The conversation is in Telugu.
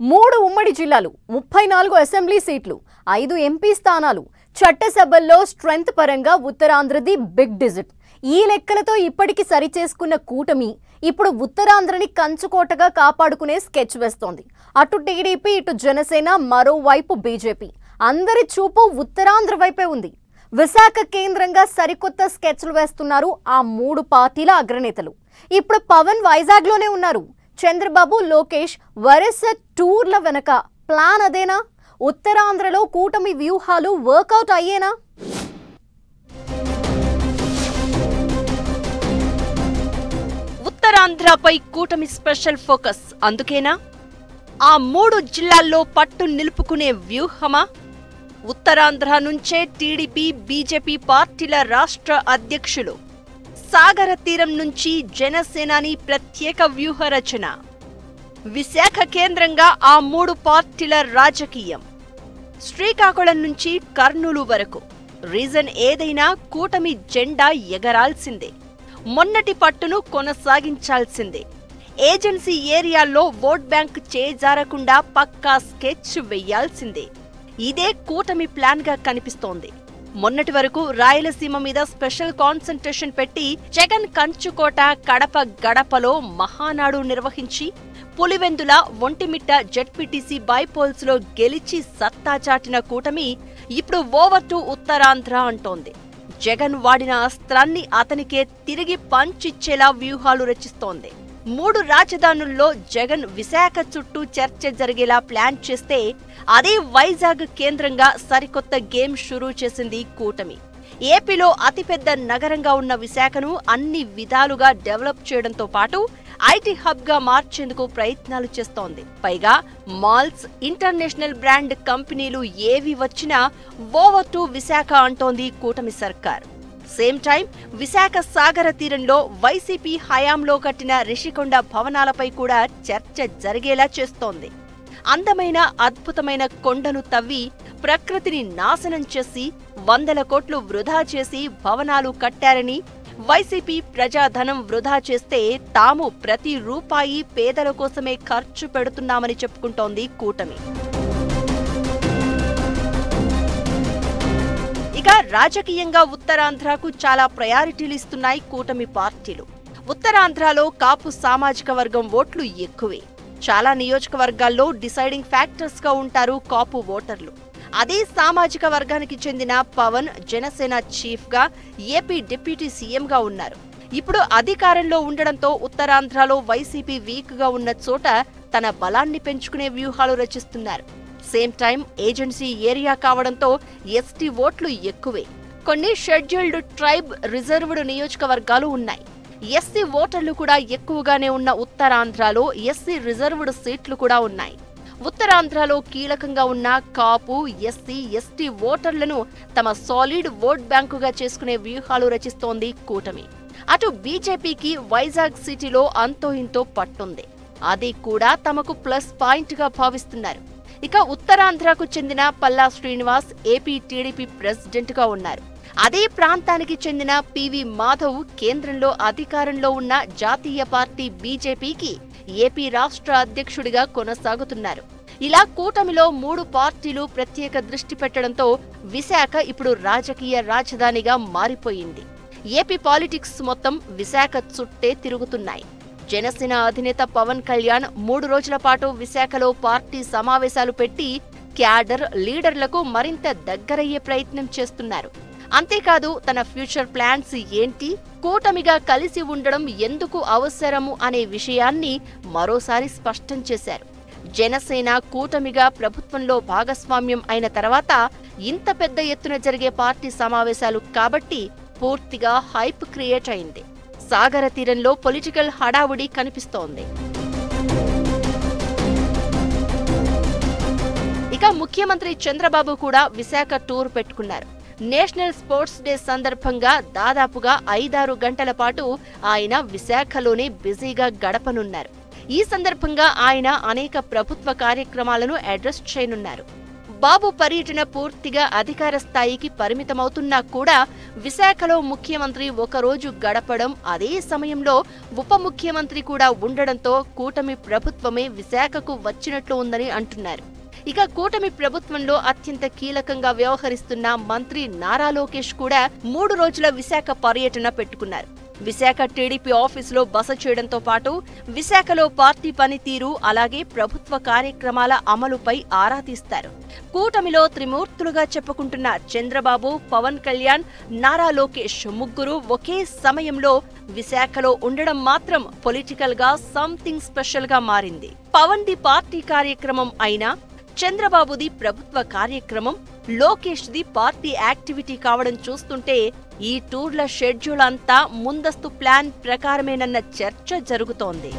3 ఉమ్మడి జిల్లాలు 34 అసెంబ్లీ సీట్లు 5 ఎంపీ స్థానాలు చట్టసభల్లో స్ట్రెంత్ పరంగా ఉత్తరాంధ్రది బిగ్ డిజిట్ ఈ లెక్కలతో ఇప్పటికి సరిచేసుకున్న కూటమి ఇప్పుడు ఉత్తరాంధ్రని కంచుకోటగా కాపాడుకునే స్కెచ్ వేస్తోంది అటు టీడీపీ ఇటు జనసేన మరోవైపు బీజేపీ అందరి చూపు ఉత్తరాంధ్ర వైపే ఉంది విశాఖ కేంద్రంగా సరికొత్త స్కెచ్లు వేస్తున్నారు ఆ 3 పార్టీల అగ్రనేతలు ఇప్పుడు పవన్ వైజాగ్ లోనే ఉన్నారు చంద్రబాబు లోకేష్ వరుస టూర్ల వెనక ప్లాన్ అదేనా ఉత్తరాంధ్రలో కూటమి వ్యూహాలు వర్కౌట్ అయ్యేనా ఉత్తరాంధ్రపై కూటమి స్పెషల్ ఫోకస్ అందుకేనా ఆ 3 జిల్లాల్లో పట్టు నిలుపుకునే వ్యూహమా ఉత్తరాంధ్ర నుంచే టీడీపీ బీజేపీ పార్టీల రాష్ట్ర అధ్యక్షులు సాగర తీరం నుంచి జనసేనాని ప్రత్యేక వ్యూహ రచన విశాఖ కేంద్రంగా ఆ 3 పార్టీల రాజకీయం శ్రీకాకుళం నుంచి కర్నూలు వరకు రీజన్ ఏదైనా కూటమి జెండా ఎగరాల్సిందే మొన్నటి పట్టును కొనసాగించాల్సిందే ఏజెన్సీ ఏరియాల్లో ఓట్ బ్యాంక్ చేజారకుండా పక్కా స్కెచ్ వెయ్యాల్సిందే ఇదే కూటమి ప్లాన్ గా కనిపిస్తోంది మొన్నటి వరకు రాయలసీమ మీద స్పెషల్ కాన్సంట్రేషన్ పెట్టి జగన్ కంచుకోట కడప గడపలో మహానాడు నిర్వహించి పులివెందుల ఒంటిమిట్ట జెడ్పీటీసీ బైపోల్స్ లో గెలిచి సత్తా చాటిన కూటమి ఇప్పుడు ఓవర్ టు ఉత్తరాంధ్ర అంటోంది జగన్ వాడిన అస్త్రాన్ని అతనికే తిరిగి పంచిచ్చేలా వ్యూహాలు రచిస్తోంది 3 రాజధానుల్లో జగన్ విశాఖ చుట్టూ చర్చ జరిగేలా ప్లాన్ చేస్తే అదే వైజాగ్ కేంద్రంగా సరికొత్త గేమ్ షురూ చేసింది కూటమి ఏపీలో అతిపెద్ద నగరంగా ఉన్న విశాఖను అన్ని విధాలుగా డెవలప్ చేయడంతో పాటు ఐటీ హబ్ గా మార్చేందుకు ప్రయత్నాలు చేస్తోంది పైగా మాల్స్ ఇంటర్నేషనల్ బ్రాండ్ కంపెనీలు ఏవి వచ్చినా ఓవర్ టు విశాఖ అంటోంది కూటమి సర్కార్ సేమ్ టైం విశాఖ సాగర తీరంలో వైసీపీ హయాంలో కట్టిన రిషికొండ భవనాలపై కూడా చర్చ జరిగేలా చేస్తోంది అందమైన అద్భుతమైన కొండను తవ్వి ప్రకృతిని నాశనం చేసి 100 కోట్లు వృధా చేసి భవనాలు కట్టారని వైసీపీ ప్రజాధనం వృధా చేస్తే తాము ప్రతి రూపాయి పేదల కోసమే ఖర్చు పెడుతున్నామని చెప్పుకుంటోంది కూటమి ఇక రాజకీయంగా ఉత్తరాంధ్రకు చాలా ప్రయారిటీలు ఇస్తున్నాయి కూటమి పార్టీలు ఉత్తరాంధ్రలో కాపు సామాజిక వర్గం ఓట్లు ఎక్కువే చాలా నియోజకవర్గాల్లో డిసైడింగ్ ఫ్యాక్టర్స్ గా ఉంటారు కాపు ఓటర్లు అదే సామాజిక వర్గానికి చెందిన పవన్ జనసేన చీఫ్ గా ఏపీ డిప్యూటీ సీఎం గా ఉన్నారు ఇప్పుడు అధికారంలో ఉండడంతో ఉత్తరాంధ్రలో వైసీపీ వీక్ గా ఉన్న చోట తన బలాన్ని పెంచుకునే వ్యూహాలు రచిస్తున్నారు సేమ్ టైం ఏజెన్సీ ఏరియా కావడంతో ఎస్టీ ఓట్లు ఎక్కువే కొన్ని షెడ్యూల్డ్ ట్రైబ్ రిజర్వ్డ్ నియోజకవర్గాలు ఉన్నాయి ఎస్సీ ఓటర్లు కూడా ఎక్కువగానే ఉన్న ఉత్తరాంధ్రలో ఎస్సీ రిజర్వ్డ్ సీట్లు కూడా ఉన్నాయి ఉత్తరాంధ్రలో కీలకంగా ఉన్న కాపు ఎస్సీ ఎస్టీ ఓటర్లను తమ సాలిడ్ ఓట్ బ్యాంకుగా చేసుకునే వ్యూహాలు రచిస్తోంది కూటమి అటు బీజేపీకి వైజాగ్ సిటీలో అంతో ఇంతో పట్టుంది అది కూడా తమకు ప్లస్ పాయింట్ గా భావిస్తున్నారు ఇక ఉత్తరాంధ్రకు చెందిన Palla Srinivas AP TDP president గా ఉన్నారు అదే ప్రాంతానికి చెందిన పివి మాధవ్ కేంద్రంలో అధికారంలో ఉన్న జాతీయ పార్టీ బీజేపీకి ఏపీ రాష్ట్ర అధ్యక్షుడిగా కొనసాగుతున్నారు ఇలా కూటమిలో 3 పార్టీలు ప్రత్యేక దృష్టి పెట్టడంతో విశాఖ ఇప్పుడు రాజకీయ రాజధానిగా మారిపోయింది ఏపీ పాలిటిక్స్ మొత్తం విశాఖ చుట్టే తిరుగుతున్నాయి జనసేన అధినేత పవన్ కళ్యాణ్ 3 రోజుల పాటు విశాఖలో పార్టీ సమావేశాలు పెట్టి క్యాడర్ లీడర్లకు మరింత దగ్గరయ్యే ప్రయత్నం చేస్తున్నారు అంతేకాదు తన ఫ్యూచర్ ప్లాన్స్ ఏంటి కూటమిగా కలిసి ఉండడం ఎందుకు అవసరము అనే విషయాన్ని మరోసారి స్పష్టం చేశారు జనసేన కూటమిగా ప్రభుత్వంలో భాగస్వామ్యం అయిన తర్వాత ఇంత పెద్ద ఎత్తున జరిగే పార్టీ సమావేశాలు కాబట్టి పూర్తిగా హైప్ క్రియేట్ అయింది సాగర తీరంలో పొలిటికల్ హడావుడి కనిపిస్తోంది ఇక ముఖ్యమంత్రి చంద్రబాబు కూడా విశాఖ టూర్ పెట్టుకున్నారు నేషనల్ స్పోర్ట్స్ డే సందర్భంగా దాదాపుగా 5-6 గంటల పాటు ఆయన విశాఖలోనే బిజీగా గడపనున్నారు ఈ సందర్భంగా ఆయన అనేక ప్రభుత్వ కార్యక్రమాలను అడ్రస్ చేయనున్నారు బాబు పర్యటన పూర్తిగా అధికార స్థాయికి పరిమితమవుతున్నా కూడా విశాఖలో ముఖ్యమంత్రి ఒకరోజు గడపడం, అదే సమయంలో ఉప ముఖ్యమంత్రి కూడా ఉండడంతో కూటమి ప్రభుత్వమే విశాఖకు వచ్చినట్లు ఉందని అంటున్నారు. ఇక కూటమి ప్రభుత్వంలో అత్యంత కీలకంగా వ్యవహరిస్తున్న మంత్రి నారా లోకేష్ కూడా 3 రోజుల విశాఖ పర్యటన పెట్టుకున్నారు. విశాఖ టీడీపీ ఆఫీసులో బస చేయడంతో పాటు విశాఖలో పార్టీ పనితీరు, అలాగే ప్రభుత్వ కార్యక్రమాల అమలుపై ఆరా తీస్తారు. కూటమిలో త్రిమూర్తులుగా చెప్పుకుంటున్న చంద్రబాబు, పవన్ కళ్యాణ్, నారా లోకేష్ ముగ్గురు ఒకే సమయంలో విశాఖలో ఉండడం మాత్రం పొలిటికల్ గా సంథింగ్ స్పెషల్ గా మారింది. పవన్ ది పార్టీ కార్యక్రమం అయినా, చంద్రబాబుది ప్రభుత్వ కార్యక్రమం, లోకేష్ ది పార్టీ యాక్టివిటీ కావడం చూస్తుంటే ఈ టూర్ల షెడ్యూల్ అంతా ముందస్తు ప్లాన్ ప్రకారమేనన్న చర్చ జరుగుతోంది.